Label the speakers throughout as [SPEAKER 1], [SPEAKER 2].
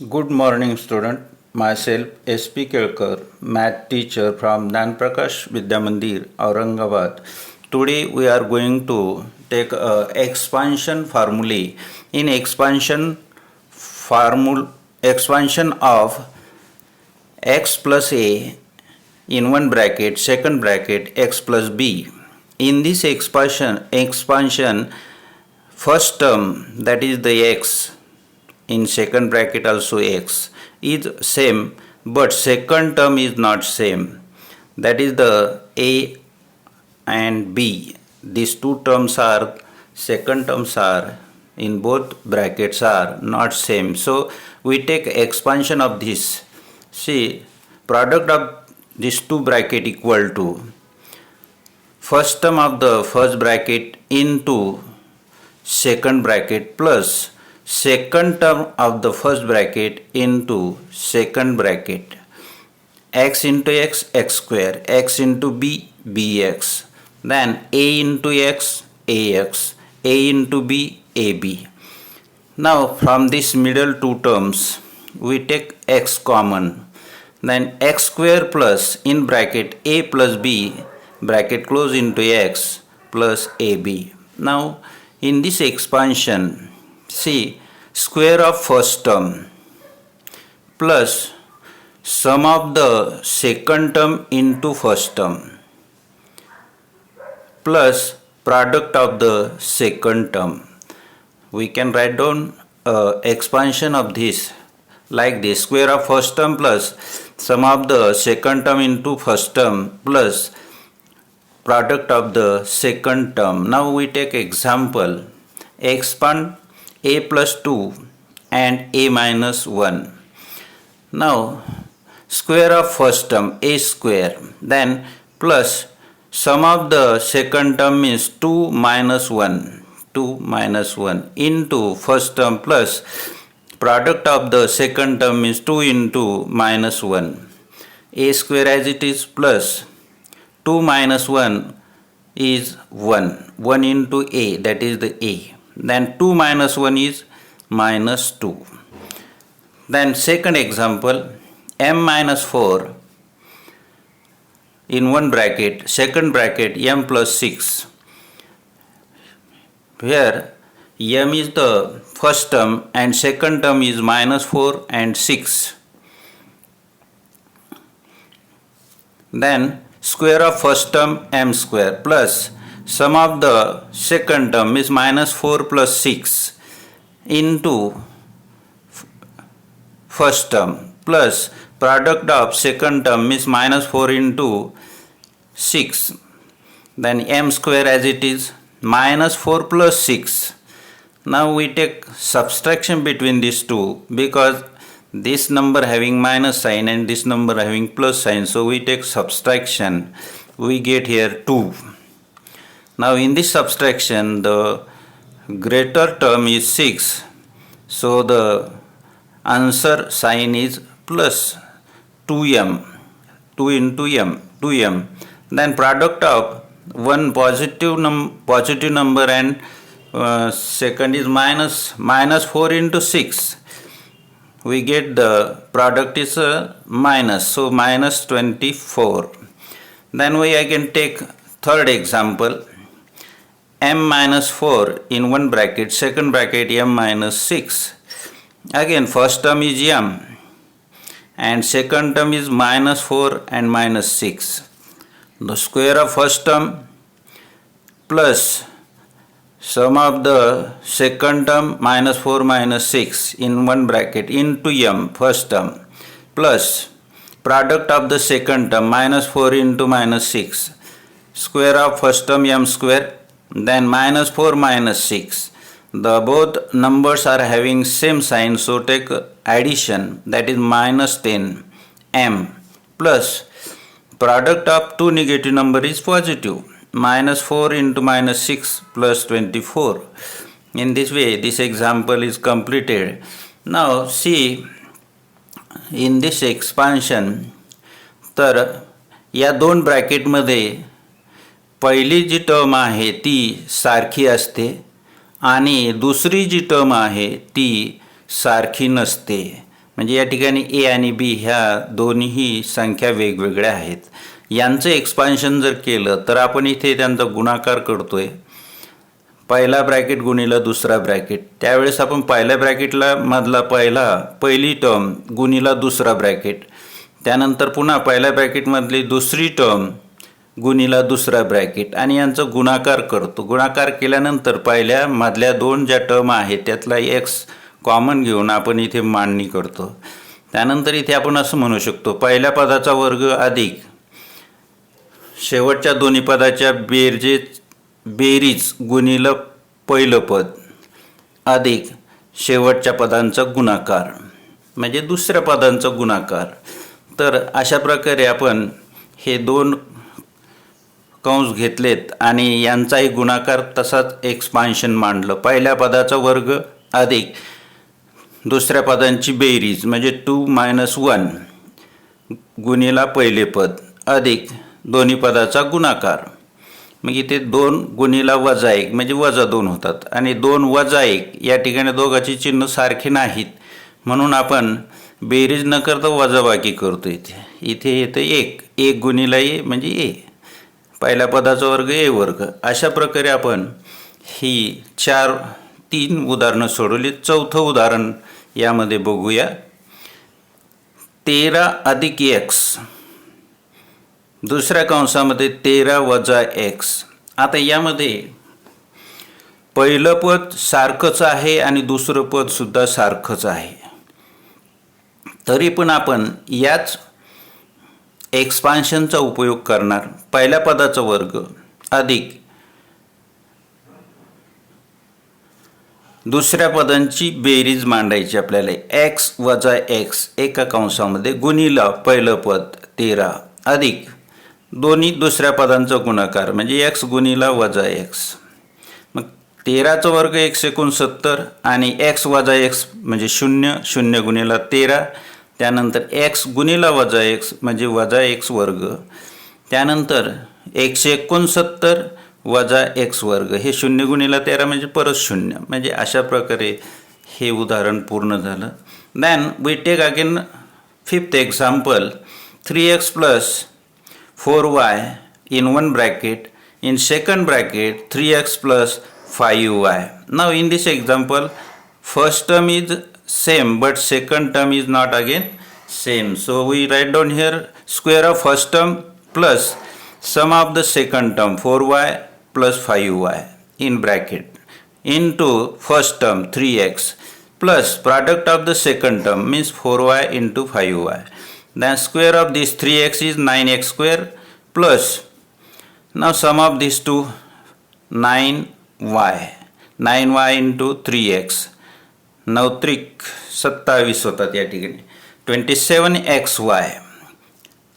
[SPEAKER 1] Good morning, student. Myself, S.P. Kelkar, math teacher from Jnanprakash Vidya Mandir, Aurangabad. Today we are going to take expansion formulae. In expansion of x plus a in one bracket, second bracket x plus b. In this expansion, first term, that is the x, in second bracket also x, is same, but second term is not same. That is the a and b. These two terms are, second terms are in both brackets are not same. So we take expansion of this. See, product of these two bracket equal to first term of the first bracket into second bracket plus second term of the first bracket into second bracket. X into x, x square, x into b, bx, then a into x, ax, a into b, ab. Now from this middle two terms we take x common, then x square plus in bracket a plus b bracket close into x plus ab. Now in this expansion, see, square of first term plus sum of the second term into first term plus product of the second term. We can write down expansion of this like this: square of first term plus sum of the second term into first term plus product of the second term. Now we take example, expand a plus 2 and a minus 1. Now square of first term a square, then plus sum of the second term is 2 minus 1 into first term plus product of the second term is 2 into minus 1. A square as it is plus 2 minus 1 is 1 into a, that is the a. Then 2 minus 1 is minus 2. Then second example, m minus 4 in one bracket, second bracket m plus 6. Here m is the first term and second term is minus 4 and 6. Then square of first term m square plus sum of the second term is minus 4 plus 6 into first term plus product of second term is minus 4 into 6. Then m square as it is minus 4 plus 6. Now we take subtraction between these two because this number having minus sign and this number having plus sign, so we take subtraction. We get here 2. Now in this subtraction the greater term is 6, so the answer sign is plus 2m, 2 into m, 2m. Then product of one positive number and second is minus 4 into 6. We get the product is minus, so minus 24. Then I can take third example, m minus 4 in one bracket, second bracket m minus 6. Again first term is m and second term is minus 4 and minus 6. The square of first term plus sum of the second term minus 4 minus 6 in one bracket into m first term plus product of the second term minus 4 into minus 6, square of first term m square, then minus 4 minus 6. The both numbers are having same sign, so take addition, that is minus 10 m plus product of two negative number is positive, minus 4 into minus 6 plus 24. In this way this example is completed. Now see, in this expansion, तर या दोन ब्रॅकेटमध्ये पहिली जी term आहे ती सारखी असते आणि दुसरी जी टर्म आहे ती सारखी नसते. म्हणजे या ठिकाणी ए आणि बी ह्या दोन्ही संख्या वेगवेगळ्या आहेत. यांचं एक्सपान्शन जर केलं तर आपण इथे त्यांचा गुणाकार करतोय. पहिला ब्रॅकेट गुणिला दुसरा ब्रॅकेट, त्यावेळेस आपण पहिल्या ब्रॅकेटला मधला पहिली टर्म गुणिला दुसरा ब्रॅकेट, त्यानंतर पुन्हा पहिल्या ब्रॅकेटमधली दुसरी टर्म गुणिला दुसरा ब्रॅकेट आणि यांचा गुणाकार करतो. गुणाकार केल्यानंतर पहिल्या मधल्या दोन ज्या टर्म आहेत त्यातला एक्स कॉमन घेऊन आपण इथे मांडणी करतो. त्यानंतर इथे आपण असं म्हणू शकतो, पहिल्या पदाचा वर्ग अधिक शेवटच्या दोन्ही पदाच्या बेरीज गुणिलं पहिलं पद अधिक शेवटच्या पदांचा गुणाकार म्हणजे दुसऱ्या पदांचा गुणाकार. तर अशा प्रकारे आपण हे दोन कंस घेतलेत आणि यांचाही गुणाकार तसाच एक्सपान्शन मांडलं. पहिल्या पदाचा वर्ग अधिक दुसऱ्या पदांची बेरीज म्हणजे 2 - 1 गुणिला पहिले पद अधिक दोन्ही पदाचा गुणाकार. मग इथे 2 गुणिला -1 म्हणजे -2 होतात आणि 2 - 1 या ठिकाणी दोघांची चिन्ह सारखे नाहीत म्हणून आपण बेरीज न करता वजाबाकी करतो. इथे येतं 1 गुणिला ए म्हणजे ए, पहिल्या पदाचा वर्ग ए वर्ग. अशा प्रकारे आपण ही 3 उदाहरणं सोडवली. चौथं उदाहरण यामध्ये बघूया. 13 अधिक एक्स दुसऱ्या कंसामध्ये 13 वजा एक्स. आता यामध्ये पहिलं पद सारखंच आहे आणि दुसरं पद सुद्धा सारखंच आहे, तरी पण आपण याच एक्सपान्शनचा उपयोग करणार. पहिल्या पदाचा वर्ग अधिक दुसऱ्या पदांची बेरीज मांडायची आपल्याला. एक्स वजा एक्स एका कंसामध्ये गुणिला पहिलं पद 13 अधिक दोन्ही दुसऱ्या पदांचा गुणाकार म्हणजे एक्स गुणिला वजा एक्स. मग 13चा वर्ग 169 आणि एक्स वजा एक्स म्हणजे 0 गुणिला 13, त्यानंतर एक्स गुणिला वजा एक्स म्हणजे वजा एक्स वर्ग, त्यानंतर 169 वजा एक्स वर्ग हे 0 गुणिला 13 म्हणजे परत 0. म्हणजे अशा प्रकारे हे उदाहरण पूर्ण झालं. Then we take again 5th example. 3x plus 4y in one bracket, in second bracket 3x plus 5y. Now in this example first term is same but second term is not again same, so we write down here square of first term plus sum of the second term 4y plus 5y in bracket into first term 3x plus product of the second term means 4y into 5y. Then square of this 3x is 9x square plus now sum of these two 9y into 3x 9 त्रिक 27 होतात या ठिकाणी 27xy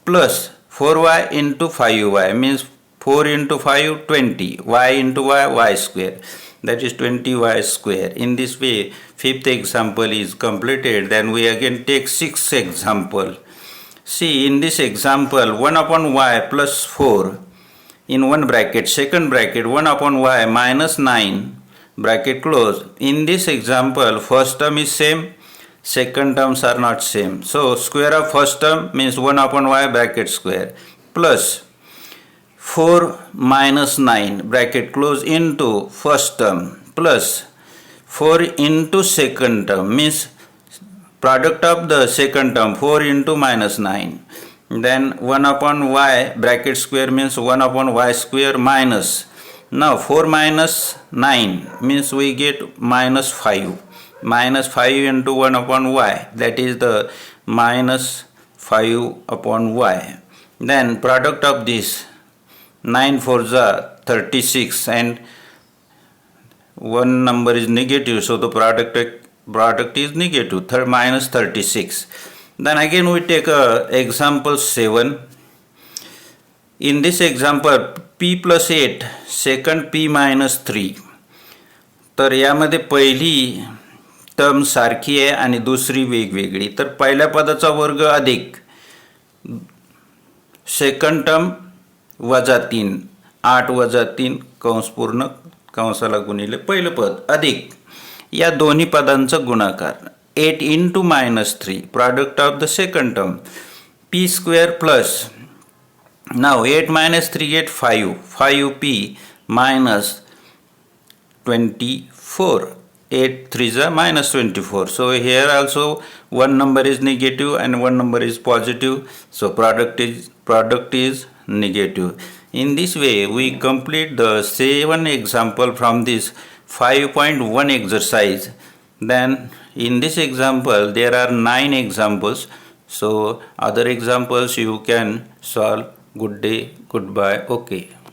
[SPEAKER 1] plus 4y into 5y means 4 into 5 20 y into y square that is 20y square. In this way 5th example is completed. Then we again take 6th example. See in this example 1 upon y plus 4 in one bracket, second bracket 1 upon y minus 9 bracket close. In this example first term is same, second terms are not same, so square of first term means 1 upon y bracket square plus 4 minus 9 bracket close into first term plus 4 into second term means product of the second term 4 into minus 9. Then 1 upon y bracket square means 1 upon y square minus, now 4 minus 9 means we get minus 5. Minus 5 into 1 upon y, that is the minus 5 upon y. Then product of this 9 4s are 36 and one number is negative, so the product is negative, minus 36. Then again we take example 7. In this example p plus 8 second p minus 3. तर यामध्ये पहिली term सारखी आहे आणि दुसरी वेगवेगळी. तर पहिल्या पदाचा वर्ग अधिक सेकंड टर्म वजा 3 8 वजा 3 कंस पूर्ण कंसाला गुणिले पहिलं पद अधिक या दोन्ही पदांचा गुणाकार. 8 into minus 3, product of the second term, p square plus, now 8 minus 3 get 5, 5p minus 24, 8 3s are minus 24. So here also one number is negative and one number is positive, so product is negative. In this way we complete the 7 example from this 5.1 exercise. Then in this example there are 9 examples, so other examples you can solve. Good day, goodbye, okay.